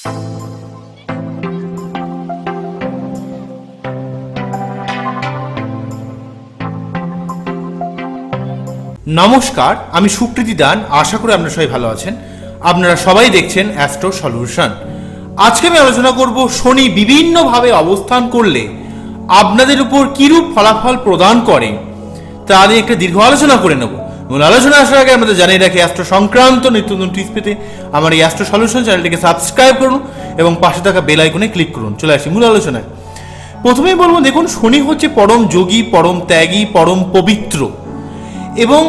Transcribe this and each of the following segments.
নমস্কার, আমি সুকৃতি দান। আশা করি আপনারা সবাই ভালো আছেন। আপনারা সবাই দেখছেন অ্যাস্ট্রো সলিউশন। আজকে আমি আলোচনা করব শনি বিভিন্নভাবে অবস্থান করলে আপনাদের উপর কিরূপ ফলাফল প্রদান করে তা নিয়ে একটা দীর্ঘ আলোচনা করে নেব। মূল আলোচনা আসার আগে আমাদের জানিয়ে রাখি, অ্যাস্ট্রো সংক্রান্ত নিত্য নতুন টিপস পেতে আমার এই অ্যাস্ট্রো সলিউশন চ্যানেলটিকে সাবস্ক্রাইব করুন এবং পাশে থাকা বেল আইকনে ক্লিক করুন। চলে আসি মূল আলোচনায়। প্রথমেই বলবো, দেখুন, শনি হচ্ছে পরম যোগী, পরম ত্যাগী, পরম পবিত্র এবং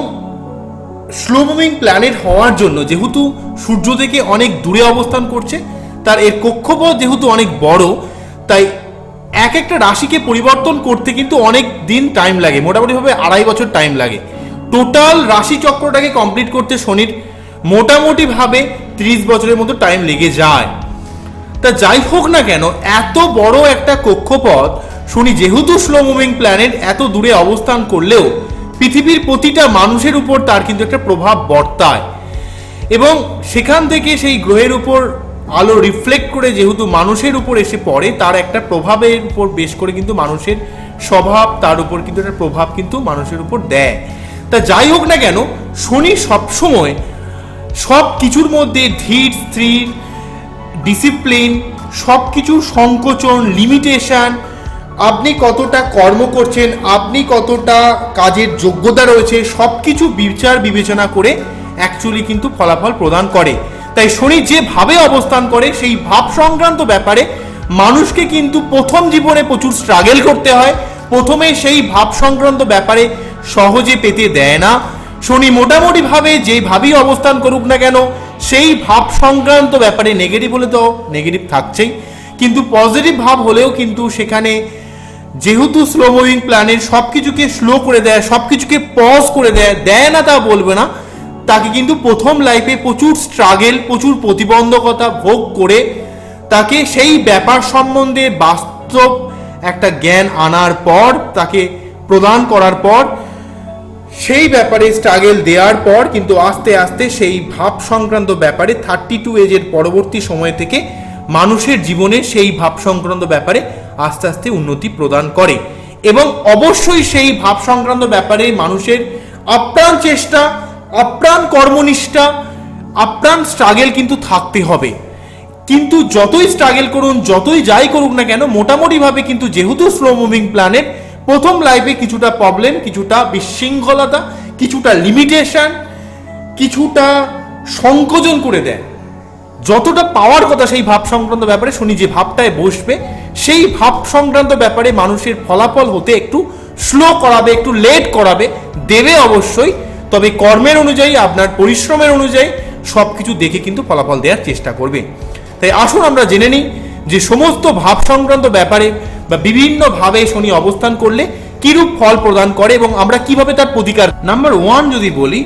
স্লো মুভিং প্ল্যানেট হওয়ার জন্য যেহেতু সূর্য থেকে অনেক দূরে অবস্থান করছে, তার এর কক্ষপথ যেহেতু অনেক বড়, তাই এক একটা রাশিকে পরিবর্তন করতে কিন্তু অনেক দিন টাইম লাগে, মোটামুটিভাবে 2.5 বছর টাইম লাগে। টোটাল রাশি চক্রটাকে কমপ্লিট করতে শনির মোটামুটিভাবে 30 বছরের মতো টাইম লেগে যায়। তা যাই হোক না কেন, এত বড় একটা কক্ষপথ শনি যেহেতু স্লো মুভিং প্ল্যানেট, এত দূরে অবস্থান করলেও পৃথিবীর প্রতিটা মানুষের উপর তার কিন্তু একটা প্রভাব বর্তায় এবং সেখান থেকে সেই গ্রহের উপর আলো রিফ্লেক্ট করে যেহেতু মানুষের উপর এসে পড়ে, তার একটা প্রভাবের উপর বেশ করে কিন্তু মানুষের স্বভাব, তার উপর কিন্তু একটা প্রভাব কিন্তু মানুষের উপর দেয়। তা যাই হোক না কেন, শনি সবসময় সব কিছুর মধ্যে ধীর স্থির, ডিসিপ্লিন, সব কিছুর সংকোচন, লিমিটেশন, আপনি কতটা কর্ম করছেন, আপনি কতটা কাজের যোগ্যতা রয়েছে, সব কিছু বিচার বিবেচনা করে অ্যাকচুয়ালি কিন্তু ফলাফল প্রদান করে। তাই শনি যেভাবে অবস্থান করে সেই ভাব সংক্রান্ত ব্যাপারে মানুষকে কিন্তু প্রথম জীবনে প্রচুর স্ট্রাগল করতে হয়। প্রথমে সেই ভাব সংক্রান্ত ব্যাপারে সহজে পেতে দেয় না। শনি মোটামুটিভাবে যেভাবেই অবস্থান করুক না কেন, সেই ভাব সংক্রান্ত ব্যাপারে নেগেটিভ হলে তো নেগেটিভ থাকছেই, কিন্তু পজিটিভ ভাব হলেও কিন্তু সেখানে যেহেতু স্লো মুভিং প্ল্যানেট সব কিছুকে স্লো করে দেয়, সব কিছুকে পজ করে দেয় না তা বলবে না, তাকে কিন্তু প্রথম লাইফে প্রচুর স্ট্রাগল, প্রচুর প্রতিবন্ধকতা ভোগ করে তাকে সেই ব্যাপার সম্বন্ধে বাস্তব একটা জ্ঞান আনার পর, তাকে প্রদান করার পর, সেই ব্যাপারে স্ট্রাগল দেওয়ার পর কিন্তু আস্তে আস্তে সেই ভাব সংক্রান্ত ব্যাপারে 32 এজের পরবর্তী সময় থেকে মানুষের জীবনে সেই ভাব সংক্রান্ত ব্যাপারে আস্তে আস্তে উন্নতি প্রদান করে এবং অবশ্যই সেই ভাব সংক্রান্ত ব্যাপারে মানুষের আপ্রাণ চেষ্টা, আপ্রাণ কর্মনিষ্ঠা, আপ্রাণ স্ট্রাগল কিন্তু থাকতে হবে। কিন্তু যতই স্ট্রাগল করুন, যতই যাই করুক না কেন, মোটামুটিভাবে কিন্তু যেহেতু স্লো মুভিং প্ল্যানেট, প্রথম লাইফে কিছুটা প্রবলেম, কিছুটা বিশৃঙ্খলতা, কিছুটা লিমিটেশন, কিছুটা সংকোচন করে দেয়। যতটা পাওয়ার কথা সেই ভাব সংক্রান্ত ব্যাপারে শনি যে ভাবটায় বসবে, সেই ভাব সংক্রান্ত ব্যাপারে মানুষের ফলাফল হতে একটু স্লো করাবে, একটু লেট করাবে, দেবে অবশ্যই, তবে কর্মের অনুযায়ী, আপনার পরিশ্রমের অনুযায়ী সব কিছু দেখে কিন্তু ফলাফল দেওয়ার চেষ্টা করবে। তাই আসুন আমরা জেনে নিই যে সমস্ত ভাব সংক্রান্ত ব্যাপারে বা বিভিন্নভাবে শনি অবস্থান করলে কিরূপ ফল প্রদান করে এবং আমরা কিভাবে তার প্রতিকার। নাম্বার 1 যদি বলি,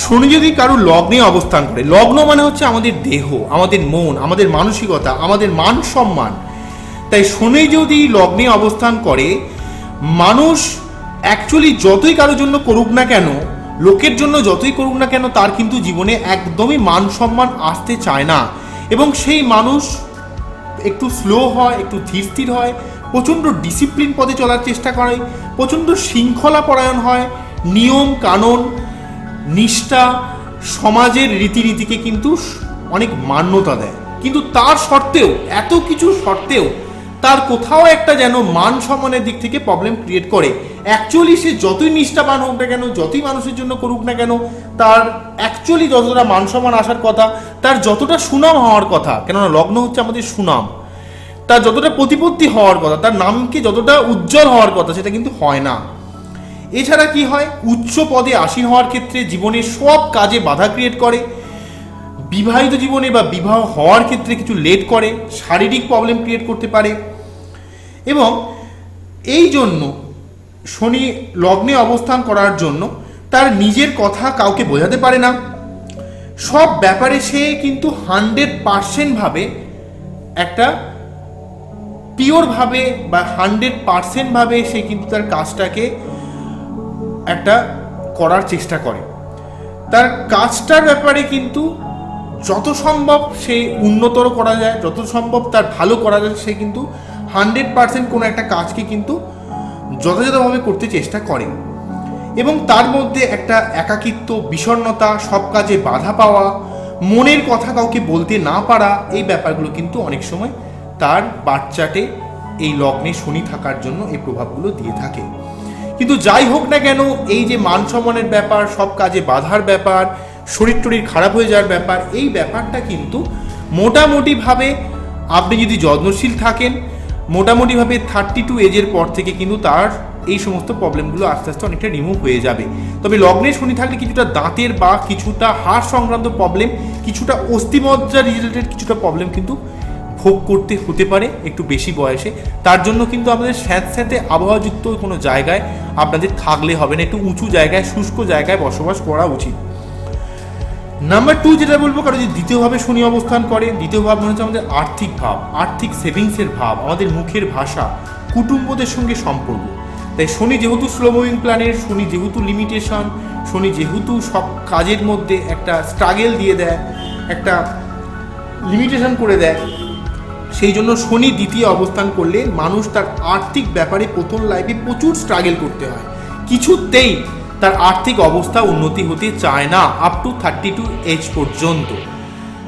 শনি যদি কারো লগ্নে অবস্থান করে, লগ্ন মানে হচ্ছে আমাদের দেহ, আমাদের মন, আমাদের মানসিকতা, আমাদের মান সম্মান। তাই শনি যদি লগ্নে অবস্থান করে, মানুষ অ্যাকচুয়ালি যতই কারোর জন্য করুক না কেন, লোকের জন্য যতই করুক না কেন, তার কিন্তু জীবনে একদমই মান সম্মান আসতে চায় না এবং সেই মানুষ একটু স্লো হয়, একটু ধীর স্থির হয়, প্রচণ্ড ডিসিপ্লিন পথে চলার চেষ্টা করে, প্রচণ্ড শৃঙ্খলা পরায়ণ হয়, নিয়ম কানুন, নিষ্ঠা, সমাজের রীতিনীতিকে কিন্তু অনেক মান্যতা দেয়। কিন্তু তার সত্ত্বেও, এত কিছু সত্ত্বেও তার কোথাও একটা যেন মান সম্মানের দিক থেকে প্রবলেম ক্রিয়েট করে। অ্যাকচুয়ালি সে যতই নিষ্ঠাবান হোক না কেন, যতই মানুষের জন্য করুক না কেন, তার অ্যাকচুয়ালি যতটা মান সম্মান আসার কথা, তার যতটা সুনাম হওয়ার কথা, কেননা লগ্ন হচ্ছে আমাদের সুনাম, তার যতটা প্রতিপত্তি হওয়ার কথা, তার নামকে যতটা উজ্জ্বল হওয়ার কথা, সেটা কিন্তু হয় না। এছাড়া কি হয়, উচ্চ পদে আসীন হওয়ার ক্ষেত্রে জীবনের সব কাজে বাধা ক্রিয়েট করে, বিবাহিত জীবনে বা বিবাহ হওয়ার ক্ষেত্রে কিছু লেট করে, শারীরিক প্রবলেম ক্রিয়েট করতে পারে এবং এই জন্য শনি লগ্নে অবস্থান করার জন্য তার নিজের কথা কাউকে বোঝাতে পারে না। সব ব্যাপারে সে কিন্তু 100% ভাবে, একটা পিওর ভাবে বা 100% ভাবে সে কিন্তু তার কাজটাকে একটা করার চেষ্টা করে। তার কাজটার ব্যাপারে কিন্তু যত সম্ভব সে উন্নতর করা যায়, যত সম্ভব তার ভালো করা যায়, সে কিন্তু 100% কোনো একটা কাজকে কিন্তু যথাযথভাবে করতে চেষ্টা করে। এবং তার মধ্যে একটা একাকিত্ব, বিষণ্ণতা, সব কাজে বাধা পাওয়া, মনের কথা কাউকে বলতে না পারা, এই ব্যাপারগুলো কিন্তু অনেক সময় তার বাচ্চাটে এই লগ্নে শনি থাকার জন্য এই প্রভাবগুলো দিয়ে থাকে। কিন্তু যাই হোক না কেন, এই যে মান সম্মানের ব্যাপার, সব কাজে বাধার ব্যাপার, শরীর টরীর খারাপ হয়ে যাওয়ার ব্যাপার, এই ব্যাপারটা কিন্তু মোটামুটিভাবে আপনি যদি যত্নশীল থাকেন, মোটামুটিভাবে 32 এজের পর থেকে কিন্তু তার এই সমস্ত প্রবলেমগুলো আস্তে আস্তে অনেকটা রিমুভ হয়ে যাবে। তবে লগ্নে শনি থাকলে কিছুটা দাঁতের বা কিছুটা হাড় সংক্রান্ত প্রবলেম, কিছুটা অস্থিমজ্জা রিলেটেড কিছুটা প্রবলেম কিন্তু ভোগ করতে হতে পারে একটু বেশি বয়সে। তার জন্য কিন্তু আপনাদের স্যাঁতস্যাঁতে আবহাওয়াযুক্ত কোনো জায়গায় আপনাদের থাকলে হবে না, একটু উঁচু জায়গায়, শুষ্ক জায়গায় বসবাস করা উচিত। নাম্বার 2 যেটা বলবো, কারণ যদি দ্বিতীয়ভাবে শনি অবস্থান করে, দ্বিতীয় ভাব মানে হচ্ছে আমাদের আর্থিক ভাব, আর্থিক সেভিংসের ভাব, আমাদের মুখের ভাষা, কুটুম্বদের সঙ্গে সম্পর্ক। তাই শনি যেহেতু স্লো মুভিং প্ল্যানেট, শনি যেহেতু লিমিটেশন, শনি যেহেতু সব কাজের মধ্যে একটা স্ট্রাগেল দিয়ে দেয়, একটা লিমিটেশন করে দেয়, সেই জন্য শনি দ্বিতীয় অবস্থান করলে মানুষ তার আর্থিক ব্যাপারে প্রথম লাইফে প্রচুর স্ট্রাগল করতে হয়, কিছুতেই তার আর্থিক অবস্থা উন্নতি হতে চায় না আপ টু 32 এজ পর্যন্ত।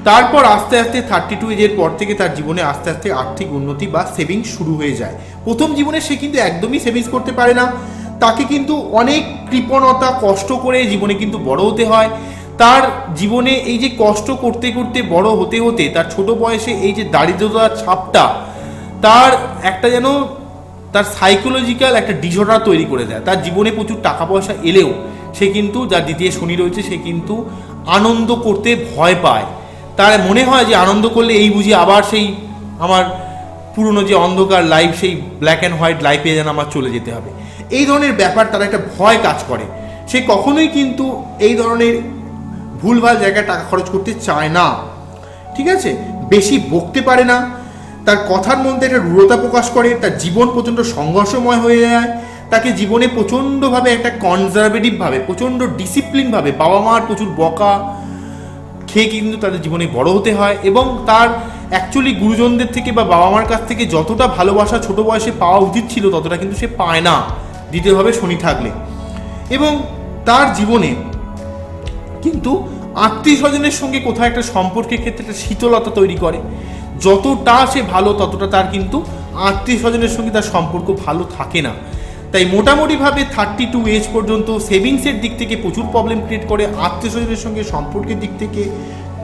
তারপর আস্তে আস্তে 32 এজের পর থেকে তার জীবনে আস্তে আস্তে আর্থিক উন্নতি বা সেভিংস শুরু হয়ে যায়। প্রথম জীবনে সে কিন্তু একদমই সেভিংস করতে পারে না, তাকে কিন্তু অনেক কৃপণতা, কষ্ট করে জীবনে কিন্তু বড় হতে হয়। তার জীবনে এই যে কষ্ট করতে করতে বড় হতে হতে তার ছোট বয়সে এই যে দারিদ্রতার ছাপটা তার একটা যেন তার সাইকোলজিক্যাল একটা ডিসঅর্ডার তৈরি করে দেয়। তার জীবনে প্রচুর টাকা পয়সা এলেও সে কিন্তু, যার দ্বিতীয় শনি রয়েছে, সে কিন্তু আনন্দ করতে ভয় পায়। তার মনে হয় যে আনন্দ করলে এই বুঝি আবার সেই আমার পুরনো যে অন্ধকার লাইফ, সেই ব্ল্যাক অ্যান্ড হোয়াইট লাইফে যেন আমার চলে যেতে হবে, এই ধরনের ব্যাপার তার একটা ভয় কাজ করে। সে কখনোই কিন্তু এই ধরনের ভুলভাল জায়গায় টাকা খরচ করতে চায় না, ঠিক আছে? বেশি বকতে পারে না, তার কথার মধ্যে একটা রূঢ়তা প্রকাশ করে, তার জীবন প্রচণ্ড সংঘর্ষময় হয়ে যায়, তাকে জীবনে প্রচণ্ডভাবে একটা কনজারভেটিভভাবে, প্রচণ্ড ডিসিপ্লিনভাবে বাবা মার প্রচুর বকা খেয়ে কিন্তু তাদের জীবনে বড় হতে হয়। এবং তার অ্যাকচুয়ালি গুরুজনদের থেকে বা বাবা মার কাছ থেকে যতটা ভালোবাসা ছোট বয়সে পাওয়া উচিত ছিল ততটা কিন্তু সে পায় না দ্বিতীয়ভাবে শনি থাকলে। এবং তার জীবনে কিন্তু আত্মীয় স্বজনের সঙ্গে কোথাও একটা সম্পর্কের ক্ষেত্রে একটা শীতলতা তৈরি করে। যতটা সে ভালো ততটা তার কিন্তু আত্মীয় স্বজনের সঙ্গে তার সম্পর্ক ভালো থাকে না। তাই মোটামুটিভাবে 32 এজ পর্যন্ত সেভিংসের দিক থেকে প্রচুর প্রবলেম ক্রিয়েট করে, আত্মীয় স্বজনের সঙ্গে সম্পর্কের দিক থেকে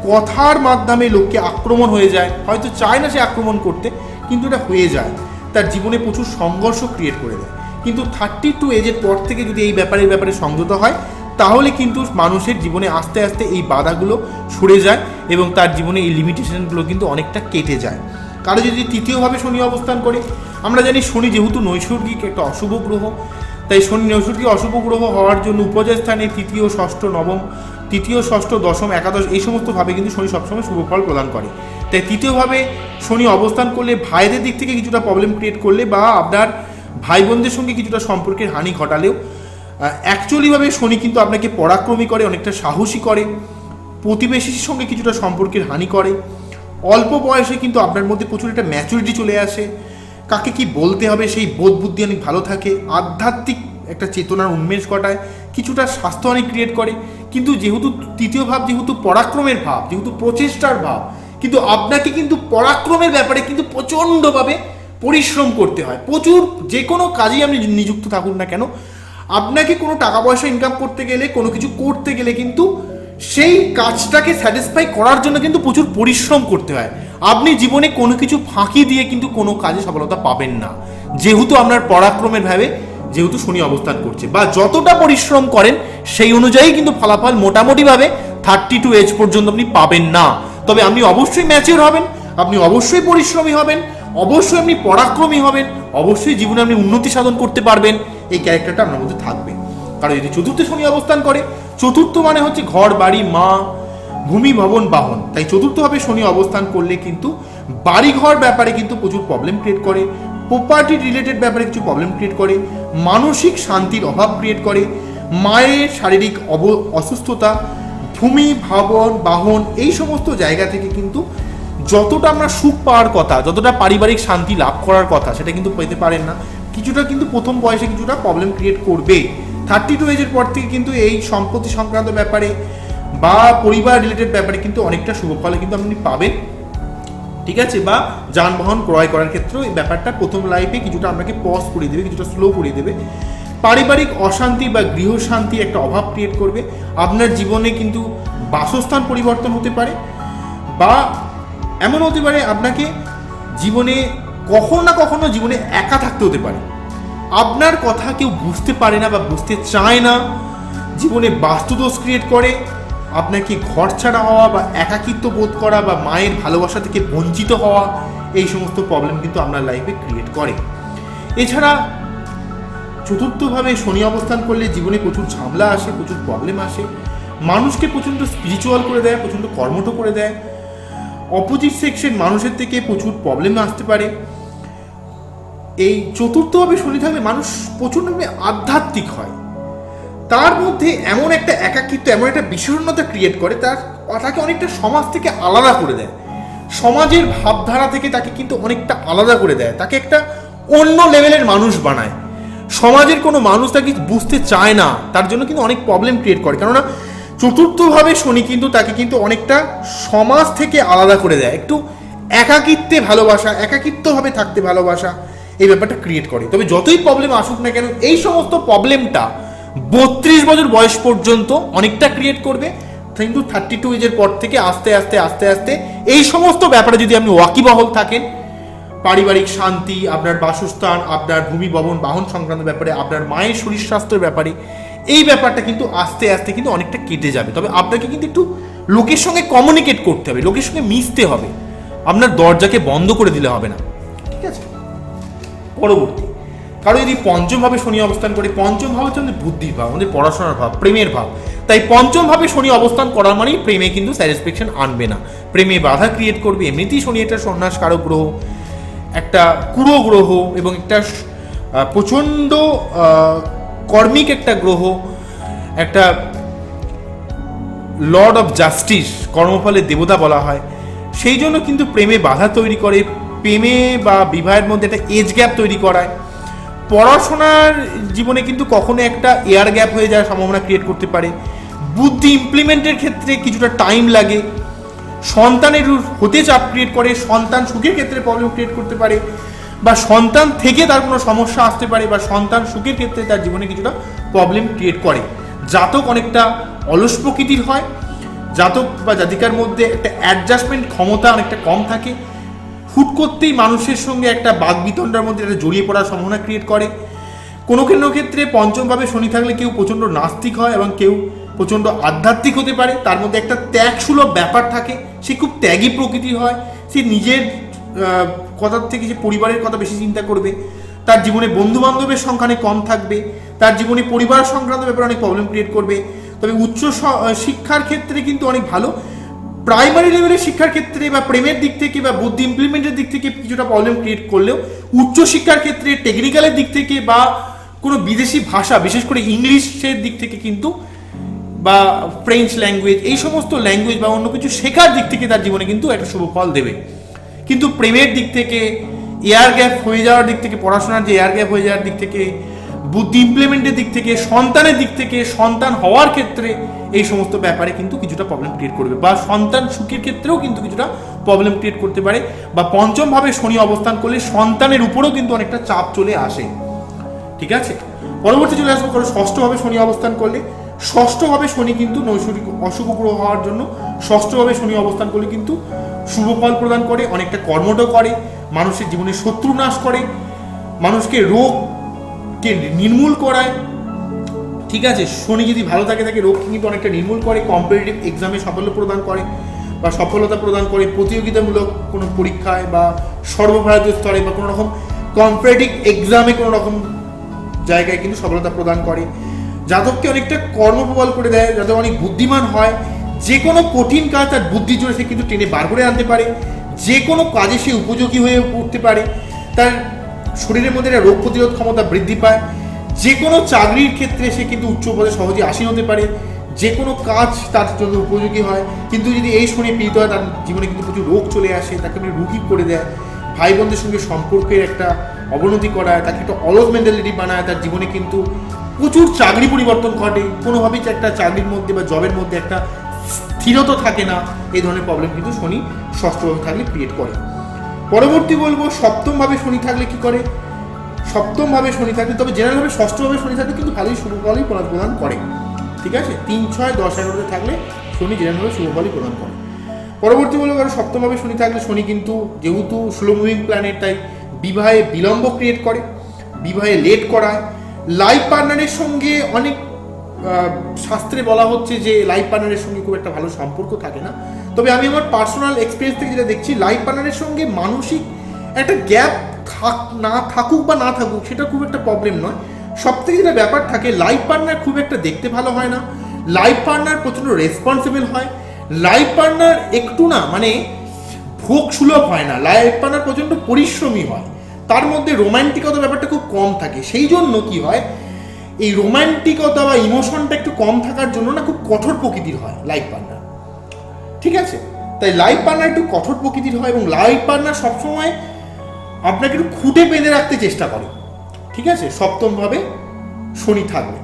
কথার মাধ্যমে লোককে আক্রমণ হয়ে যায়, হয়তো চায় না সে আক্রমণ করতে, কিন্তু এটা হয়ে যায়, তার জীবনে প্রচুর সংঘর্ষ ক্রিয়েট করে দেয়। কিন্তু 32 এজের পর থেকে যদি এই ব্যাপারে সমঝোতা হয়, তাহলে কিন্তু মানুষের জীবনে আস্তে আস্তে এই বাধাগুলো সরে যায় এবং তার জীবনে এই লিমিটেশনগুলো কিন্তু অনেকটা কেটে যায়। কারো যদি তৃতীয়ভাবে শনি অবস্থান করে, আমরা জানি শনি যেহেতু নৈসর্গিক একটা অশুভ গ্রহ, তাই শনি নৈসর্গিক অশুভ গ্রহ হওয়ার জন্য উপজয় স্থানে তৃতীয়, ষষ্ঠ, নবম, তৃতীয়, ষষ্ঠ, দশম, একাদশ এই সমস্তভাবে কিন্তু শনি সবসময় শুভ ফল প্রদান করে। তাই তৃতীয়ভাবে শনি অবস্থান করলে ভাইদের দিক থেকে কিছুটা প্রবলেম ক্রিয়েট করলে বা আপনার ভাই বোনদের সঙ্গে কিছুটা সম্পর্কের হানি ঘটালেও অ্যাকচুয়ালিভাবে শনি কিন্তু আপনাকে পরাক্রমী করে, অনেকটা সাহসী করে, প্রতিবেশীর সঙ্গে কিছুটা সম্পর্কের হানি করে। অল্প বয়সে কিন্তু আপনার মধ্যে প্রচুর একটা ম্যাচুরিটি চলে আসে, কাকে কি বলতে হবে সেই বোধ বুদ্ধি অনেক ভালো থাকে, আধ্যাত্মিক একটা চেতনার উন্মেষ ঘটায়, কিছুটা স্বাস্থ্যহানি ক্রিয়েট করে। কিন্তু যেহেতু তৃতীয় ভাব, যেহেতু পরাক্রমের ভাব, যেহেতু প্রচেষ্টার ভাব, কিন্তু আপনাকে কিন্তু পরাক্রমের ব্যাপারে কিন্তু প্রচণ্ডভাবে পরিশ্রম করতে হয়। প্রচুর যে কোনো কাজেই আপনি নিযুক্ত থাকুন না কেন, আপনাকে কোনো টাকা পয়সা ইনকাম করতে গেলে, কোনো কিছু করতে গেলে কিন্তু সেই কাজটাকে স্যাটিসফাই করার জন্য কিন্তু প্রচুর পরিশ্রম করতে হয়। আপনি জীবনে কোনো কিছু ফাঁকি দিয়ে কিন্তু কোনো কাজে সফলতা পাবেন না, যেহেতু আপনার পরাক্রমের ভাবে যেহেতু শনি অবস্থান করছে, বা যতটা পরিশ্রম করেন সেই অনুযায়ী কিন্তু ফলাফল মোটামুটিভাবে 32 এজ পর্যন্ত আপনি পাবেন না। তবে আপনি অবশ্যই ম্যাচিওর হবেন, আপনি অবশ্যই পরিশ্রমী হবেন, অবশ্যই আপনি পরাক্রমী হবেন, অবশ্যই জীবনে আপনি উন্নতি সাধন করতে পারবেন, এই ক্যারেক্টারটা আপনার মধ্যে থাকবে। কারণ যদি চতুর্থে শনি অবস্থান করে, চতুর্থ মানে হচ্ছে ঘর, বাড়ি, মা, ভূমি, ভবন, বাহন। তাই চতুর্থভাবে শনি অবস্থান করলে কিন্তু বাড়িঘর ব্যাপারে কিন্তু প্রচুর প্রবলেম ক্রিয়েট করে, প্রপার্টি রিলেটেড ব্যাপারে কিছু প্রবলেম ক্রিয়েট করে, মানসিক শান্তির অভাব ক্রিয়েট করে, মায়ের শারীরিক অসুস্থতা, ভূমি, ভবন, বাহন এই সমস্ত জায়গা থেকে কিন্তু যতটা আমরা সুখ পাওয়ার কথা, যতটা পারিবারিক শান্তি লাভ করার কথা, সেটা কিন্তু পেতে পারেন না। কিছুটা কিন্তু প্রথম বয়সে কিছুটা প্রবলেম ক্রিয়েট করবে। 32 এজের পর থেকে কিন্তু এই সম্পত্তি সংক্রান্ত ব্যাপারে বা পরিবার রিলেটেড ব্যাপারে কিন্তু অনেকটা শুভ ফল কিন্তু আপনি পাবেন, ঠিক আছে। বা যানবাহন ক্রয় করার ক্ষেত্রেও এই ব্যাপারটা প্রথম লাইফে কিছুটা আপনাকে পজ করে দেবে, কিছুটা স্লো করে দেবে। পারিবারিক অশান্তি বা গৃহশান্তি একটা অভাব ক্রিয়েট করবে। আপনার জীবনে কিন্তু বাসস্থান পরিবর্তন হতে পারে, বা এমন হতে পারে আপনাকে জীবনে কখনো না কখনো জীবনে একা থাকতে হতে পারে। আপনার কথা কেউ বুঝতে পারে না বা বুঝতে চায় না, জীবনে বাস্তুদোষ ক্রিয়েট করে, আপনাকে ঘর ছাড়া হওয়া বা একাকিত্ব বোধ করা বা মায়ের ভালোবাসা থেকে বঞ্চিত হওয়া, এই সমস্ত প্রবলেম কিন্তু আপনার লাইফে ক্রিয়েট করে। এছাড়া চতুর্থভাবে শনি অবস্থান করলে জীবনে প্রচুর ঝামেলা আসে, প্রচুর প্রবলেম আসে, মানুষকে প্রচণ্ড স্পিরিচুয়াল করে দেয়, প্রচণ্ড কর্মঠ করে দেয়। অপোজিট সেক্সের মানুষের থেকে প্রচুর প্রবলেম আসতে পারে। এই চতুর্থভাবে শনি থাকলে মানুষ প্রচণ্ডভাবে আধ্যাত্মিক হয়, তার মধ্যে এমন একটা একাকিত্ব, এমন একটা বিষণ্ণতা ক্রিয়েট করে, তাকে অনেকটা সমাজ থেকে আলাদা করে দেয়, সমাজের ভাবধারা থেকে তাকে কিন্তু অনেকটা আলাদা করে দেয়, তাকে একটা অন্য লেভেলের মানুষ বানায়। সমাজের কোনো মানুষ তাকে বুঝতে চায় না, তার জন্য কিন্তু অনেক প্রবলেম ক্রিয়েট করে। কেননা চতুর্থভাবে শনি কিন্তু তাকে কিন্তু অনেকটা সমাজ থেকে আলাদা করে দেয়, একটু একাকিত্বে ভালোবাসা, একাকিত্বভাবে থাকতে ভালোবাসা, এই ব্যাপারটা ক্রিয়েট করে। তবে যতই প্রবলেম আসুক না কেন, এই সমস্ত প্রবলেমটা 32 বছর বয়স পর্যন্ত অনেকটা ক্রিয়েট করবে, কিন্তু 32 এজের পর থেকে আস্তে আস্তে আস্তে আস্তে এই সমস্ত ব্যাপারে যদি আপনি ওয়াকিবহল থাকেন, পারিবারিক শান্তি, আপনার বাসস্থান, আপনার ভূমি, ভবন, বাহন সংক্রান্ত ব্যাপারে, আপনার মায়ের শরীর স্বাস্থ্যের ব্যাপারে, এই ব্যাপারটা কিন্তু আস্তে আস্তে কিন্তু অনেকটা কেটে যাবে। তবে আপনাকে কিন্তু একটু লোকের সঙ্গে কমিউনিকেট করতে হবে, লোকের সঙ্গে মিশতে হবে, আপনার দরজাকে বন্ধ করে দিলে হবে না, ঠিক আছে। পরবর্তী কারো যদি পঞ্চমভাবে শনি অবস্থান করে, পঞ্চম ভাব হচ্ছে আমাদের বুদ্ধির ভাব, আমাদের পড়াশোনার ভাব, প্রেমের ভাব। তাই পঞ্চমভাবে শনি অবস্থান করার মানেই প্রেমে কিন্তু স্যাটিসফ্যাকশন আনবে না, প্রেমে বাধা ক্রিয়েট করবে। এমনিতেই শনি একটা সন্ন্যাসকারক গ্রহ, একটা কুড়ো গ্রহ এবং একটা প্রচণ্ড কর্মিক একটা গ্রহ, একটা লর্ড অফ জাস্টিস, কর্মফলের দেবতা বলা হয়। সেই জন্য কিন্তু প্রেমে বাধা তৈরি করে, প্রেমে বা বিবাহের মধ্যে একটা এজ গ্যাপ তৈরি করায়। পড়াশোনার জীবনে কিন্তু কখনো একটা এয়ার গ্যাপ হয়ে যাওয়ার সম্ভাবনা ক্রিয়েট করতে পারে। বুদ্ধি ইমপ্লিমেন্টের ক্ষেত্রে কিছুটা টাইম লাগে। সন্তানের হতে চাপ ক্রিয়েট করে, সন্তান সুখের ক্ষেত্রে প্রবলেম ক্রিয়েট করতে পারে, বা সন্তান থেকে তার কোনো সমস্যা আসতে পারে, বা সন্তান সুখের ক্ষেত্রে তার জীবনে কিছুটা প্রবলেম ক্রিয়েট করে। জাতক অনেকটা অলস প্রকৃতির হয়, জাতক বা জাতিকার মধ্যে একটা অ্যাডজাস্টমেন্ট ক্ষমতা অনেকটা কম থাকে, হুট করতেই মানুষের সঙ্গে একটা বাগবিতণ্ডার মধ্যে একটা জড়িয়ে পড়ার সম্ভাবনা ক্রিয়েট করে। কোনো কোনো ক্ষেত্রে পঞ্চমভাবে শনি থাকলে কেউ প্রচণ্ড নাস্তিক হয় এবং কেউ প্রচণ্ড আধ্যাত্মিক হতে পারে, তার মধ্যে একটা ত্যাগসুলভ ব্যাপার থাকে, সে খুব ত্যাগী প্রকৃতির হয়, সে নিজের কথার থেকে যে পরিবারের কথা বেশি চিন্তা করবে, তার জীবনে বন্ধু বান্ধবের সংখ্যা অনেক কম থাকবে, তার জীবনে পরিবার সংক্রান্ত ব্যাপারে অনেক প্রবলেম ক্রিয়েট করবে। তবে উচ্চ শিক্ষার ক্ষেত্রে কিন্তু অনেক ভালো, প্রাইমারি লেভেলের শিক্ষার ক্ষেত্রে বা প্রেমের দিক থেকে বা বুদ্ধি ইমপ্লিমেন্টের দিক থেকে কিছুটা প্রবলেম ক্রিয়েট করলেও উচ্চ শিক্ষার ক্ষেত্রে টেকনিক্যালের দিক থেকে বা কোনো বিদেশি ভাষা, বিশেষ করে ইংলিশের দিক থেকে কিন্তু, বা ফ্রেঞ্চ ল্যাঙ্গুয়েজ, এই সমস্ত ল্যাঙ্গুয়েজ বা অন্য কিছু শেখার দিক থেকে তার জীবনে কিন্তু একটা শুভ ফল দেবে। কিন্তু প্রেমের দিক থেকে, এয়ার গ্যাপ হয়ে যাওয়ার দিক থেকে, পড়াশোনার যে এয়ার গ্যাপ হয়ে যাওয়ার দিক থেকে, বুদ্ধি ইমপ্লিমেন্টের দিক থেকে, সন্তানের দিক থেকে, সন্তান হওয়ার ক্ষেত্রে, এই সমস্ত ব্যাপারে কিন্তু কিছুটা প্রবলেম ক্রিয়েট করবে, বা সন্তান সুখের ক্ষেত্রেও কিন্তু কিছুটা প্রবলেম ক্রিয়েট করতে পারে। বা পঞ্চমভাবে শনি অবস্থান করলে সন্তানের উপরেও কিন্তু অনেকটা চাপ চলে আসে, ঠিক আছে। পরবর্তী চলে আসবো কারণ ষষ্ঠভাবে শনি অবস্থান করলে। ষষ্ঠভাবে শনি কিন্তু নৈসর্গিক অশুভ গ্রহ হওয়ার জন্য ষষ্ঠভাবে শনি অবস্থান করলে কিন্তু শুভ ফল প্রদান করে, অনেকটা কর্মঠ করে, মানুষের জীবনে শত্রু নাশ করে, মানুষকে রোগকে নির্মূল করায়, ঠিক আছে। শনি যদি ভালো থাকে তাকে রোগ কিন্তু অনেকটা নির্মূল করে, কম্পিটিটিভ এক্সামে সাফল্য প্রদান করে বা সফলতা প্রদান করে, প্রতিযোগিতামূলক কোনো পরীক্ষায় বা সর্বভারতীয় স্তরে বা কোনো রকম কম্পিটিটিভ এক্সামে কোনো রকম জায়গায় কিন্তু সফলতা প্রদান করে। জাতককে অনেকটা কর্মপ্রবল করে দেয়, জাতক অনেক বুদ্ধিমান হয়, যে কোনো কঠিন কাজ তার বুদ্ধির জোরে সে কিন্তু টেনে বার করে আনতে পারে, যে কোনো কাজে সে উপযোগী হয়ে উঠতে পারে, তার শরীরের মধ্যে একটা রোগ প্রতিরোধ ক্ষমতা বৃদ্ধি পায়, যে কোনো চাকরির ক্ষেত্রে সে কিন্তু উচ্চ পদে সহজে আসীন হতে পারে, যে কোনো কাজ তার জন্য উপযোগী হয়। কিন্তু যদি এই শনি পীড়িত হয় তার জীবনে কিন্তু প্রচুর রোগ চলে আসে, তাকে রুগী করে দেয়, ভাই বোনদের সঙ্গে সম্পর্কের একটা অবনতি করায়, তাকে একটা অলস মেন্টালিটি বানায়, তার জীবনে কিন্তু প্রচুর চাকরি পরিবর্তন ঘটে, কোনোভাবেই একটা চাকরির মধ্যে বা জবের মধ্যে একটা স্থিরতা থাকে না। এই ধরনের প্রবলেম কিন্তু শনি ষষ্ঠভাবে থাকলে ক্রিয়েট করে। পরবর্তী বলবো সপ্তমভাবে শনি থাকলে কি করে। সপ্তমভাবে শনি থাকলে, তবে জেনারেলভাবে ষষ্ঠভাবে শনি থাকলে কিন্তু ভালোই শুভ ফলই প্রদান করে, ঠিক আছে। 3, 6, 10, 11 থাকলে শনি জেনারেলভাবে শুভ ফলই প্রদান করে। পরবর্তী বলবো কারণ সপ্তমভাবে শনি থাকলে শনি কিন্তু যেহেতু স্লো মুভিং প্ল্যানেট, তাই বিবাহে বিলম্ব ক্রিয়েট করে, বিবাহে লেট করায়, লাইফ পার্টনারের সঙ্গে অনেক শাস্ত্রে বলা হচ্ছে যে লাইফ পার্টনারের সঙ্গে খুব একটা ভালো সম্পর্ক থাকে না। তবে আমি আমার পার্সোনাল এক্সপিরিয়েন্স থেকে যেটা দেখছি, লাইফ পার্টনারের সঙ্গে মানসিক একটা গ্যাপ থাকুক বা না থাকুক সেটা খুব একটা প্রবলেম নয়। সব থেকে যেটা ব্যাপার থাকে, লাইফ পার্টনার খুব একটা দেখতে ভালো হয় না, লাইফ পার্টনার প্রচণ্ড রেসপন্সিবল হয়, লাইফ পার্টনার একটু না মানে ভোগ সুলভ হয় না, লাইফ পার্টনার প্রচণ্ড পরিশ্রমী হয়, তার মধ্যে রোমান্টিকতা ব্যাপারটা খুব কম থাকে। সেই জন্য কি হয়, এই রোমান্টিকতা বা ইমোশনটা একটু কম থাকার জন্য না খুব কঠোর প্রকৃতির হয় লাইফ পার্টনার, ঠিক আছে। তাই লাইফ পার্টনার একটু কঠোর প্রকৃতির হয় এবং লাইফ পার্টনার সবসময় আপনাকে একটু খুঁটে বেঁধে রাখতে চেষ্টা করে, ঠিক আছে, সপ্তমভাবে শনি থাকবে।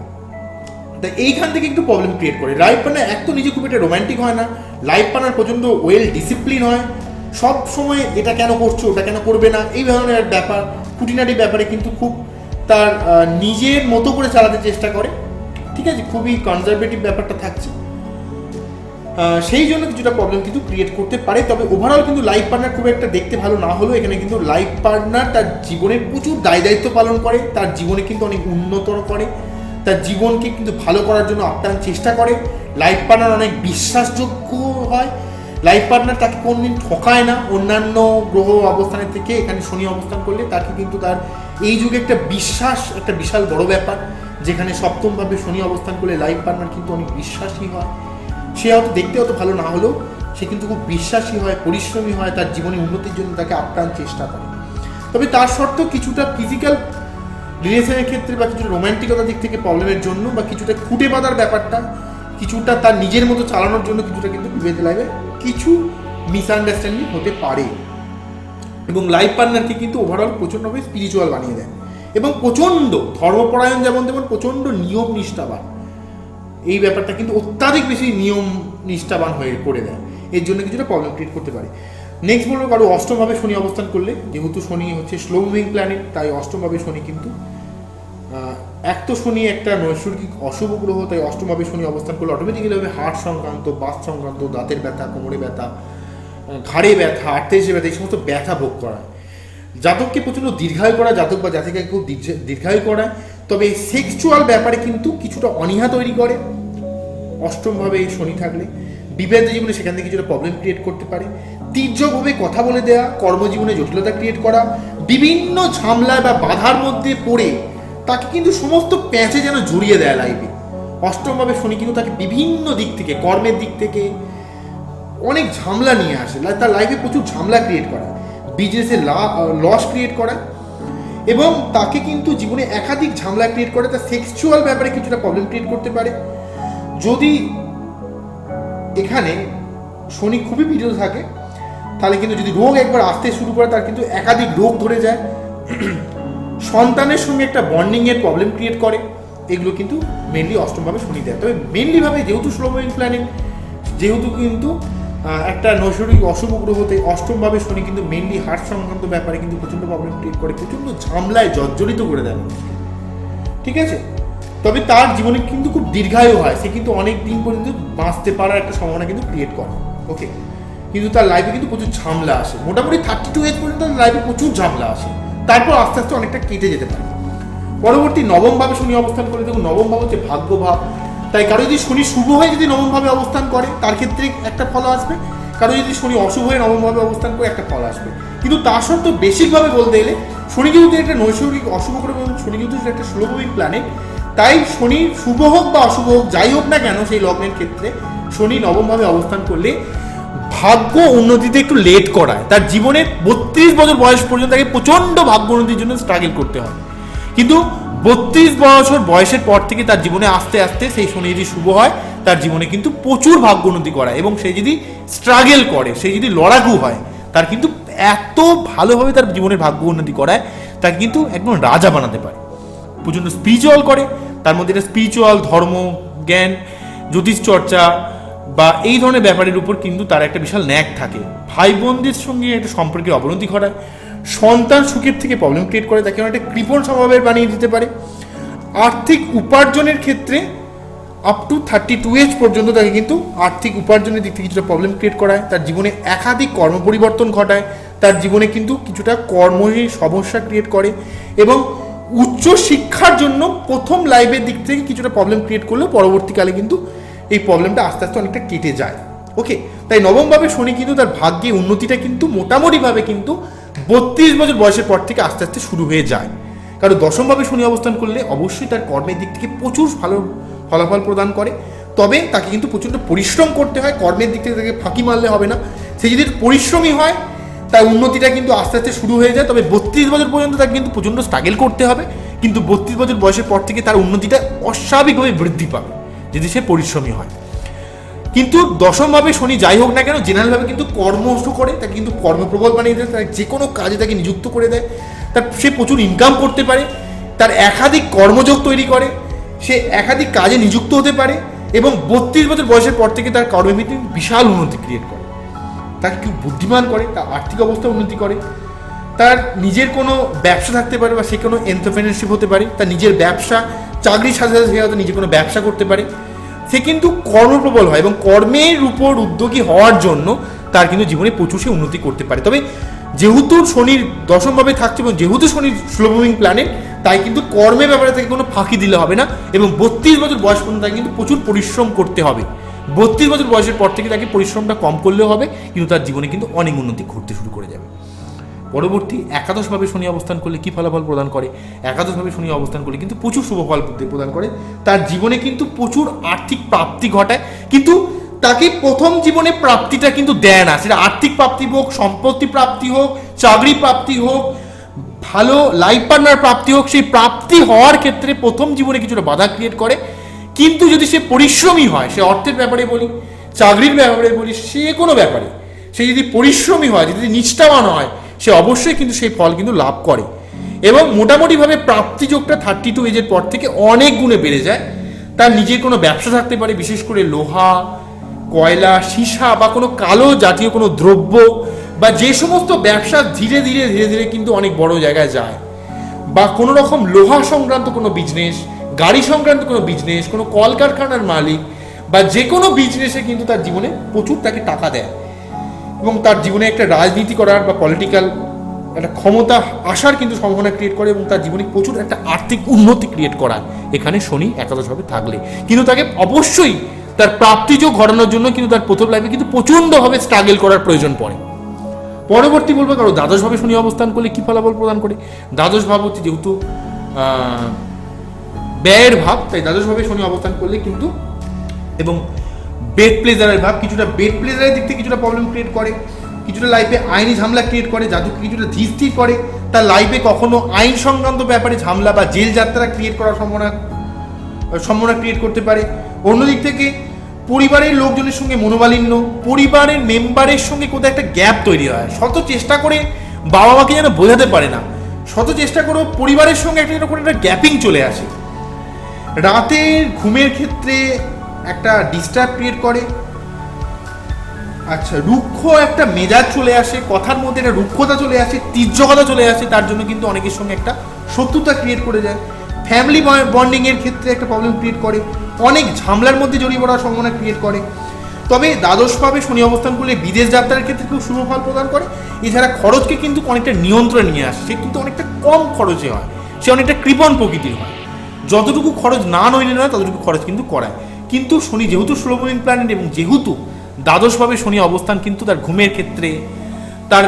তাই এইখান থেকে একটু প্রবলেম ক্রিয়েট করে। লাইফ পার্টনার এক তো নিজে খুব একটা রোম্যান্টিক হয় না, লাইফ পার্টনার প্রচণ্ড ওয়েল ডিসিপ্লিন হয়, সব সময় এটা কেন করছো ওটা কেন করবে না এই ধরনের ব্যাপার, খুঁটিনাটি ব্যাপারে কিন্তু খুব তার নিজের মতো করে চালাতে চেষ্টা করে, ঠিক আছে, খুবই কনজারভেটিভ ব্যাপারটা থাকছে। সেই জন্য কিছুটা প্রবলেম কিন্তু ক্রিয়েট করতে পারে। তবে ওভারঅল কিন্তু লাইফ পার্টনার খুব একটা দেখতে ভালো না হলেও এখানে কিন্তু লাইফ পার্টনার তার জীবনে প্রচুর দায়িত্ব পালন করে, তার জীবনে কিন্তু অনেক উন্নতর করে, তার জীবনকে কিন্তু ভালো করার জন্য আপ্রাণ চেষ্টা করে। লাইফ পার্টনার অনেক বিশ্বাসযোগ্য হয়, লাইফ পার্টনার তাকে কোনদিন ঠকায় না। অন্যান্য গ্রহ অবস্থানের থেকে এখানে শনি অবস্থান করলে তাকে কিন্তু তার এই যুগে একটা বিশ্বাস একটা বিশাল বড় ব্যাপার, যেখানে সপ্তমভাবে শনি অবস্থান করলে লাইফ পার্টনার কিন্তু অনেক বিশ্বাসী হয়। সে হয়তো দেখতে অত ভালো না হলেও সে কিন্তু খুব বিশ্বাসী হয়, পরিশ্রমী হয়, তার জীবনে উন্নতির জন্য তাকে আপ্রাণ চেষ্টা করে। তবে তার সত্ত্বেও কিছুটা ফিজিক্যাল রিলেশনের ক্ষেত্রে বা কিছুটা রোমান্টিকতার দিক থেকে প্রবলেমের জন্য বা কিছুটা খুঁটে বাঁধার ব্যাপারটা কিছুটা তার নিজের মতো চালানোর জন্য কিছুটা কিন্তু বিভেদ লাইফে কিছু মিসআন্ডারস্ট্যান্ডিং হতে পারে। এবং লাইফ পার্টনারকে কিন্তু ওভারঅল প্রচণ্ডভাবে স্পিরিচুয়াল বানিয়ে দেয় এবং প্রচণ্ড ধর্মপরায়ণ, যেমন তেমন প্রচণ্ড নিয়ম নিষ্ঠাবান। এই ব্যাপারটা কিন্তু অত্যাধিক বেশি নিয়ম নিষ্ঠাবান হয়ে করে দেয়, এর জন্য কিছুটা প্রবলেম ক্রিয়েট করতে পারে। নেক্সট বলবো কারো অষ্টমভাবে শনি অবস্থান করলে, যেহেতু শনি হচ্ছে স্লো মুভিং প্ল্যানেট, তাই অষ্টমভাবে শনি কিন্তু এক তো শনি একটা নৈসর্গিক অশুভ গ্রহ, তাই অষ্টমভাবে শনি অবস্থান করলে অটোমেটিক্যালি হার্ট সংক্রান্ত, বাত সংক্রান্ত, দাঁতের ব্যথা, কোমরে ব্যথা, ঘাড়ে ব্যথা, আর্থ্রাইটিসের ব্যথা, এই সমস্ত ব্যথা ভোগ করায়। জাতককে প্রচণ্ড দীর্ঘায়ু করা, জাতক বা জাতিকাকে খুব দীর্ঘায়ু করায়। তবে সেক্সুয়াল ব্যাপারে কিন্তু কিছুটা অনীহা তৈরি করে অষ্টমভাবে এই শনি থাকলে। বিবাহিত জীবনে সেখান থেকে কিছুটা প্রবলেম ক্রিয়েট করতে পারে। তীর্যকভাবে কথা বলে দেওয়া, কর্মজীবনে জটিলতা ক্রিয়েট করা, বিভিন্ন ঝামেলায় বা বাধার মধ্যে পড়ে তাকে কিন্তু সমস্ত প্যাঁচে যেন জড়িয়ে দেয় লাইফে। অষ্টমভাবে শনি কিন্তু তাকে বিভিন্ন দিক থেকে, কর্মের দিক থেকে অনেক ঝামেলা নিয়ে আসে, তার লাইফে প্রচুর ঝামেলা ক্রিয়েট করা, বিজনেসে লস ক্রিয়েট করা এবং তাকে কিন্তু জীবনে একাধিক ঝামেলা ক্রিয়েট করে। তার সেক্সুয়াল ব্যাপারে কিছুটা প্রবলেম ক্রিয়েট করতে পারে। যদি এখানে শনি খুবই পীড়িত থাকে তাহলে কিন্তু যদি রোগ একবার আসতে শুরু করে তার কিন্তু একাধিক রোগ ধরে যায়, সন্তানের সঙ্গে একটা বন্ডিংয়ের প্রবলেম ক্রিয়েট করে। এগুলো কিন্তু মেনলি অষ্টমভাবে শনি দেয়। তবে মেনলিভাবে যেহেতু স্লো মুভিং প্ল্যানেট, যেহেতু কিন্তু একটা নৈসর্গিক অশুভ গ্রহতে অষ্টমভাবে শনি কিন্তু মেনলি হার্ট সংক্রান্ত ব্যাপারে কিন্তু প্রচণ্ড প্রবলেম ক্রিয়েট করে, প্রচণ্ড ঝামেলায় জর্জরিত করে দেয় মানুষকে, ঠিক আছে। তবে তার জীবনে কিন্তু খুব দীর্ঘায়ু হয়, সে কিন্তু অনেক দিন পর্যন্ত বাঁচতে পারার একটা সম্ভাবনা কিন্তু ক্রিয়েট করে, ওকে। কিন্তু তার লাইফে কিন্তু প্রচুর ঝামেলা আসে, মোটামুটি 32 এজ পর্যন্ত তার লাইফে প্রচুর ঝামেলা আসে, তারপর আস্তে আস্তে অনেকটা কেটে যেতে পারে। পরবর্তী নবমভাবে শনি অবস্থান করে, দেখুন নবম ভাব হচ্ছে ভাগ্যভাব, তাই কারো যদি শনি শুভ হয়ে যদি নবমভাবে অবস্থান করে তার ক্ষেত্রে একটা ফল আসবে, কারো যদি শনি অশুভ হয়ে নবমভাবে অবস্থান করে একটা ফল আসবে। কিন্তু তা সত্ত্বেও বেসিকভাবে বলতে গেলে শনি যেহেতু একটা নৈসর্গিক অশুভ গ্রহ এবং শনি যেহেতু একটা স্লো মুভিং প্ল্যানেট, তাই শনি শুভ হোক বা অশুভ হোক যাই হোক না কেন সেই লগ্নের ক্ষেত্রে শনি নবমভাবে অবস্থান করলে ভাগ্য উন্নতিতে একটু লেট করায়। তার জীবনে 32 বছর বয়স পর্যন্ত তাকে প্রচণ্ড ভাগ্য উন্নতির জন্য স্ট্রাগল করতে হয়, কিন্তু 32 বছর বয়সের পর থেকে তার জীবনে আস্তে আস্তে সেই শনি যদি শুভ হয় তার জীবনে কিন্তু প্রচুর ভাগ্য উন্নতি করায়, এবং সে যদি স্ট্রাগল করে, সে যদি লড়াকু হয়, তার কিন্তু এত ভালোভাবে তার জীবনের ভাগ্য উন্নতি করায়, তাকে কিন্তু একদম রাজা বানাতে পারে। প্রচণ্ড স্পিরিচুয়াল করে, তার মধ্যে এটা স্পিরিচুয়াল, ধর্ম, জ্ঞান, জ্যোতিষ চর্চা বা এই ধরনের ব্যাপারের উপর কিন্তু তার একটা বিশাল ন্যাক থাকে। ভাই বোনদের সঙ্গে একটা সম্পর্কের অবনতি ঘটায়, সন্তান সুখের থেকে প্রবলেম ক্রিয়েট করে, তাকে একটা কৃপণ স্বভাবের বানিয়ে দিতে পারে। আর্থিক উপার্জনের ক্ষেত্রে আপ টু 32 এজ পর্যন্ত তাকে কিন্তু আর্থিক উপার্জনের দিক থেকে কিছুটা প্রবলেম ক্রিয়েট করায়, তার জীবনে একাধিক কর্ম পরিবর্তন ঘটায়, তার জীবনে কিন্তু কিছুটা কর্মহীন সমস্যা ক্রিয়েট করে, এবং উচ্চ শিক্ষার জন্য প্রথম লাইফের দিক থেকে কিছুটা প্রবলেম ক্রিয়েট করলেও পরবর্তীকালে কিন্তু এই প্রবলেমটা আস্তে আস্তে অনেকটা কেটে যায়। ওকে, তাই নবমভাবে শনি কিন্তু তার ভাগ্যে উন্নতিটা কিন্তু মোটামুটিভাবে কিন্তু 32 বছর বয়সের পর থেকে আস্তে আস্তে শুরু হয়ে যায়। কারণ দশমভাবে শনি অবস্থান করলে অবশ্যই তার কর্মের দিক থেকে প্রচুর ভালো ফলাফল প্রদান করে, তবে তাকে কিন্তু প্রচণ্ড পরিশ্রম করতে হয়। কর্মের দিক থেকে তাকে ফাঁকি মারলে হবে না, সে যদি পরিশ্রমী হয় তার উন্নতিটা কিন্তু আস্তে আস্তে শুরু হয়ে যায়। তবে 32 বছর পর্যন্ত তাকে কিন্তু প্রচণ্ড স্ট্রাগল করতে হবে, কিন্তু 32 বছর বয়সের পর থেকে তার উন্নতিটা অস্বাভাবিকভাবে বৃদ্ধি পাবে যদি সে পরিশ্রমী হয়। কিন্তু দশমভাবে শনি যাই হোক না কেন, জেনারেলভাবে কিন্তু কর্ম করে, তাকে কিন্তু কর্মপ্রবল বানিয়ে দেয়, তাকে যে কোনো কাজে তাকে নিযুক্ত করে দেয়, তার সে প্রচুর ইনকাম করতে পারে, তার একাধিক কর্মযোগ তৈরি করে, সে একাধিক কাজে নিযুক্ত হতে পারে, এবং 32 বছর বয়সের পর থেকে তার কর্মভিত্তি বিশাল উন্নতি ক্রিয়েট করে, তাকে খুব বুদ্ধিমান করে, তার আর্থিক অবস্থা উন্নতি করে, তার নিজের কোনো ব্যবসা থাকতে পারে বা সে কোনো এন্টারপ্রেনারশিপ হতে পারে, তার নিজের ব্যবসা, চাকরির সাথে সাথে সে হয়তো নিজে কোনো ব্যবসা করতে পারে, সে কিন্তু কর্মপ্রবল হয় এবং কর্মের উপর উদ্যোগী হওয়ার জন্য তার কিন্তু জীবনে প্রচুর সে উন্নতি করতে পারে। তবে যেহেতু শনির দশমভাবে থাকছে এবং যেহেতু শনির স্লো মুভিং প্ল্যানেট, তাই কিন্তু কর্মের ব্যাপারে তাকে কোনো ফাঁকি দিলে হবে না, এবং 32 বছর বয়স পর্যন্ত তাকে কিন্তু প্রচুর পরিশ্রম করতে হবে। 32 বছর বয়সের পর থেকে তাকে পরিশ্রমটা কম করলেও হবে, কিন্তু তার জীবনে কিন্তু অনেক উন্নতি ঘটতে শুরু করে যাবে। পরবর্তী একাদশভাবে শনি অবস্থান করলে কী ফলাফল প্রদান করে? একাদশভাবে শনি অবস্থান করলে কিন্তু প্রচুর শুভ ফল প্রদান করে, তার জীবনে কিন্তু প্রচুর আর্থিক প্রাপ্তি ঘটায়, কিন্তু তাকে প্রথম জীবনে প্রাপ্তিটা কিন্তু দেয় না, সেটা আর্থিক প্রাপ্তি হোক, সম্পত্তি প্রাপ্তি হোক, চাকরি প্রাপ্তি হোক, ভালো লাইফ পার্টনার প্রাপ্তি হোক, সেই প্রাপ্তি হওয়ার ক্ষেত্রে প্রথম জীবনে কিছুটা বাধা ক্রিয়েট করে। কিন্তু যদি সে পরিশ্রমী হয়, সে অর্থের ব্যাপারে বলি, চাকরির ব্যাপারে বলি, সে কোনো ব্যাপারে সে যদি পরিশ্রমী হয়, যদি নিষ্ঠাবান হয়, সে অবশ্যই কিন্তু সেই ফল কিন্তু লাভ করে, এবং মোটামুটিভাবে প্রাপ্তিযোগটা 32 এজের পর থেকে অনেক গুণে বেড়ে যায়। তার নিজের কোনো ব্যবসা থাকতে পারে, বিশেষ করে লোহা, কয়লা, সীসা বা কোনো কালো জাতীয় কোনো দ্রব্য, বা যে সমস্ত ব্যবসা ধীরে ধীরে ধীরে ধীরে কিন্তু অনেক বড় জায়গায় যায়, বা কোনো রকম লোহা সংক্রান্ত কোনো বিজনেস, গাড়ি সংক্রান্ত কোনো বিজনেস, কোনো কলকারখানার মালিক বা যে কোনো বিজনেসে কিন্তু তার জীবনে প্রচুর তাকে টাকা দেয়, এবং তার জীবনে একটা রাজনীতি করার বা পলিটিক্যাল একটা ক্ষমতা আসার কিন্তু সম্ভাবনা ক্রিয়েট করে, এবং তার জীবনে প্রচুর একটা আর্থিক উন্নতি ক্রিয়েট করার এখানে শনি একাদশভাবে থাকলে। কিন্তু তাকে অবশ্যই তার প্রাপ্তিযোগ ঘটানোর জন্য কিন্তু তার প্রথম লাইফে কিন্তু প্রচণ্ডভাবে স্ট্রাগল করার প্রয়োজন পড়ে। পরবর্তী বলবো, কারণ দ্বাদশভাবে শনি অবস্থান করলে কী ফলাফল প্রদান করে? দ্বাদশ ভাব হচ্ছে যেহেতু ব্যয়ের ভাব, তাই দ্বাদশভাবে শনি অবস্থান করলে কিন্তু, এবং বেড প্লেজারের ভাব, কিছুটা বেড প্লেজারের দিক থেকে কিছুটা প্রবলেম ক্রিয়েট করে, কিছুটা লাইফে আইনি ঝামেলা ক্রিয়েট করে, যাদুকে কিছুটা ধীর করে, তার লাইফে কখনো আইন সংক্রান্ত ব্যাপারে ঝামেলা বা জেল যাত্রা ক্রিয়েট করার সম্ভাবনা ক্রিয়েট করতে পারে। অন্যদিক থেকে পরিবারের লোকজনের সঙ্গে মনোমালিন্য, পরিবারের মেম্বারের সঙ্গে কোথাও একটা গ্যাপ তৈরি হয়, শত চেষ্টা করে বাবা মাকে যেন বোঝাতে পারে না, শত চেষ্টা করেও পরিবারের সঙ্গে একটা গ্যাপিং চলে আসে। রাতের ঘুমের ক্ষেত্রে একটা ডিস্টার্ব ক্রিয়েট করে। আচ্ছা, রুক্ষ একটা মেজাজ চলে আসে, কথার মধ্যে একটা রুক্ষতা চলে আসে, তীর্যকতা চলে আসে, তার জন্য কিন্তু অনেকের সঙ্গে একটা শত্রুতা ক্রিয়েট করে যায়। ফ্যামিলি বন্ডিং এর ক্ষেত্রে একটা প্রবলেম ক্রিয়েট করে, অনেক ঝামেলার মধ্যে জড়িয়ে পড়ার সম্ভাবনা ক্রিয়েট করে। তবে দ্বাদশভাবে শনি অবস্থান করলে বিদেশ যাত্রার ক্ষেত্রে খুব শুভ ফল প্রদান করে। এছাড়া খরচকে কিন্তু অনেকটা নিয়ন্ত্রণে নিয়ে আসে, সে কিন্তু অনেকটা কম খরচে হয়, সে অনেকটা কৃপণ প্রকৃতির হয়, যতটুকু খরচ না নইলে নয় ততটুকু খরচ কিন্তু করায়। কিন্তু শনি যেহেতু স্লো মুভিং প্ল্যানেট, এবং যেহেতু দ্বাদশভাবে শনি অবস্থান কিন্তু তার ঘুমের ক্ষেত্রে, তার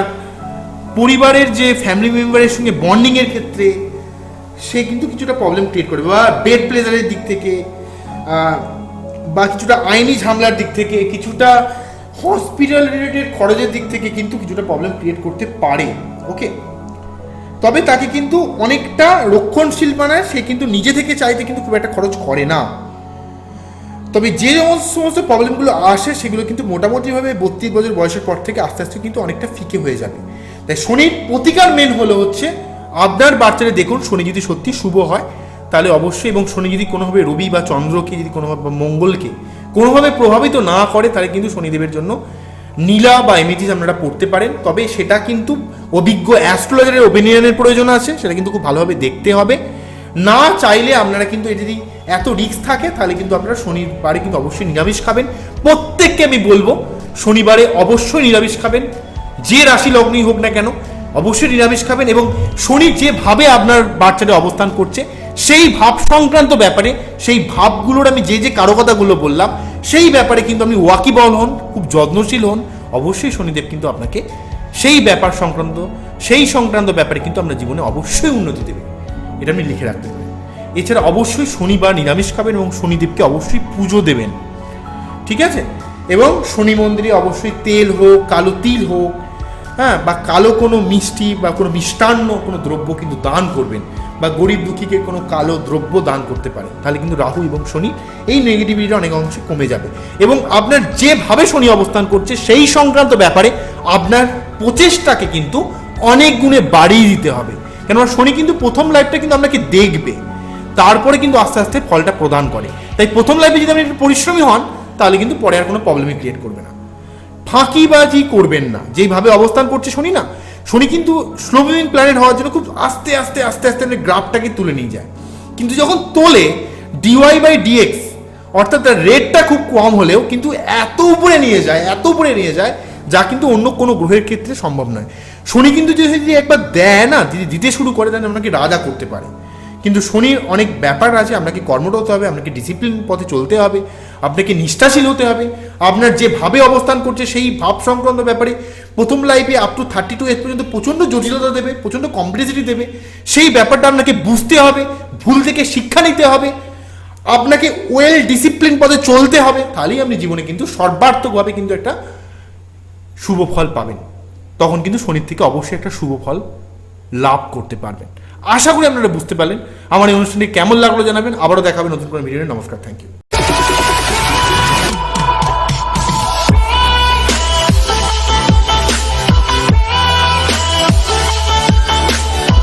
পরিবারের যে ফ্যামিলি মেম্বারের সঙ্গে বন্ডিংয়ের ক্ষেত্রে সে কিন্তু কিছুটা প্রবলেম ক্রিয়েট করবে, বা বেড প্লেজারের দিক থেকে, বা কিছুটা আইনি ঝামেলার দিক থেকে, কিছুটা হসপিটাল রিলেটেড খরচের দিক থেকে কিন্তু কিছুটা প্রবলেম ক্রিয়েট করতে পারে। ওকে, তবে তাকে কিন্তু অনেকটা রক্ষণশীল বানায়, সে কিন্তু নিজে থেকে চাইতে কিন্তু খুব একটা খরচ করে না। তবে যে সমস্ত প্রবলেমগুলো আসে সেগুলো কিন্তু মোটামুটিভাবে 32 বছর বয়সের পর থেকে আস্তে আস্তে কিন্তু অনেকটা ফিকে হয়ে যাবে। তাই শনির প্রতিকার মেন হলো হচ্ছে আপনার বাচ্চারে দেখুন শনি যদি সত্যি শুভ হয় তাহলে অবশ্যই, এবং শনি যদি কোনোভাবে রবি বা চন্দ্রকে যদি কোনোভাবে বা মঙ্গলকে কোনোভাবে প্রভাবিত না করে তাহলে কিন্তু শনিদেবের জন্য নীলা বা এমিথিস আপনারা পড়তে পারেন। তবে সেটা কিন্তু অভিজ্ঞ অ্যাস্ট্রোলজারের ওপিনিয়নের প্রয়োজন আছে, সেটা কিন্তু খুব ভালোভাবে দেখতে হবে। না চাইলে আপনারা কিন্তু যদি এত রিস্ক থাকে তাহলে কিন্তু আপনারা শনিবারে কিন্তু অবশ্যই নিরামিষ খাবেন। প্রত্যেককে আমি বলবো শনিবারে অবশ্যই নিরামিষ খাবেন, যে রাশি লগ্নই হোক না কেন অবশ্যই নিরামিষ খাবেন। এবং শনি যেভাবে আপনার বাচ্চাটা অবস্থান করছে সেই ভাব সংক্রান্ত ব্যাপারে, সেই ভাবগুলোর আমি যে কারকতাগুলো বললাম সেই ব্যাপারে কিন্তু আপনি ওয়াকিবহল হন, খুব যত্নশীল হন, অবশ্যই শনিদেব কিন্তু আপনাকে সেই সংক্রান্ত ব্যাপারে কিন্তু আপনার জীবনে অবশ্যই উন্নতি দেবে। এটা আপনি লিখে রাখতে পারেন। এছাড়া অবশ্যই শনিবার নিরামিষ খাবেন এবং শনিদেবকে অবশ্যই পুজো দেবেন, ঠিক আছে? এবং শনি মন্দিরে অবশ্যই তেল হোক, কালো তিল হোক, হ্যাঁ, বা কালো কোনো মিষ্টি বা কোনো মিষ্টান্ন কোনো দ্রব্য কিন্তু দান করবেন, বা গরিব দুঃখীকে কোনো কালো দ্রব্য দান করতে পারেন। তাহলে কিন্তু রাহু এবং শনি এই নেগেটিভিটিটা অনেক অংশে কমে যাবে। এবং আপনার যেভাবে শনি অবস্থান করছে সেই সংক্রান্ত ব্যাপারে আপনার প্রচেষ্টাকে কিন্তু অনেক গুণে বাড়িয়ে দিতে হবে। কেননা শনি কিন্তু প্রথম লাইফটা কিন্তু আপনাকে দেখবে, তারপরে কিন্তু আস্তে আস্তে ফলটা প্রদান করে। তাই প্রথম লাইফে যদি আপনি একটু পরিশ্রমী হন তাহলে কিন্তু পরে আর কোনো প্রবলেমই ক্রিয়েট করবে না। ফাঁকিবাজি করবেন না। যেইভাবে অবস্থান করছে শনি না, শনি কিন্তু স্লো মুভিং প্ল্যানেট হওয়ার জন্য খুব আস্তে আস্তে আস্তে আস্তে গ্রাফটাকে তুলে নিয়ে যায়। কিন্তু যখন তোলে dy/dx অর্থাৎ তার রেটটা খুব কম হলেও কিন্তু এত উপরে নিয়ে যায় যা কিন্তু অন্য কোনো গ্রহের ক্ষেত্রে সম্ভব নয়। শনি কিন্তু যদি একবার দেয় না, যদি দিতে শুরু করে দেন আপনাকে রাজা করতে পারে। কিন্তু শনির অনেক ব্যাপার আছে, আপনাকে কর্মঠ হতে হবে, আপনাকে ডিসিপ্লিন পথে চলতে হবে, আপনাকে নিষ্ঠাশীল হতে হবে। আপনার যেভাবে অবস্থান করছে সেই ভাব সংক্রান্ত ব্যাপারে প্রথম লাইফে আপ টু 32 এজ পর্যন্ত প্রচণ্ড জটিলতা দেবে, প্রচণ্ড কমপ্লেক্সিটি দেবে। সেই ব্যাপারটা আপনাকে বুঝতে হবে, ভুল থেকে শিক্ষা নিতে হবে, আপনাকে ওয়েল ডিসিপ্লিন পথে চলতে হবে। তাহলেই আপনি জীবনে কিন্তু সর্বার্থকভাবে কিন্তু একটা শুভ ফল পাবেন। তখন কিন্তু শনির থেকে অবশ্যই একটা শুভ ফল লাভ করতে পারবেন। আশা করি আপনারা বুঝতে পারলেন। আমার এই অনুষ্ঠানটি কেমন লাগলো জানাবেন। আবারও দেখাবেন নতুন কোনো ভিডিও। নমস্কার, থ্যাংক ইউ।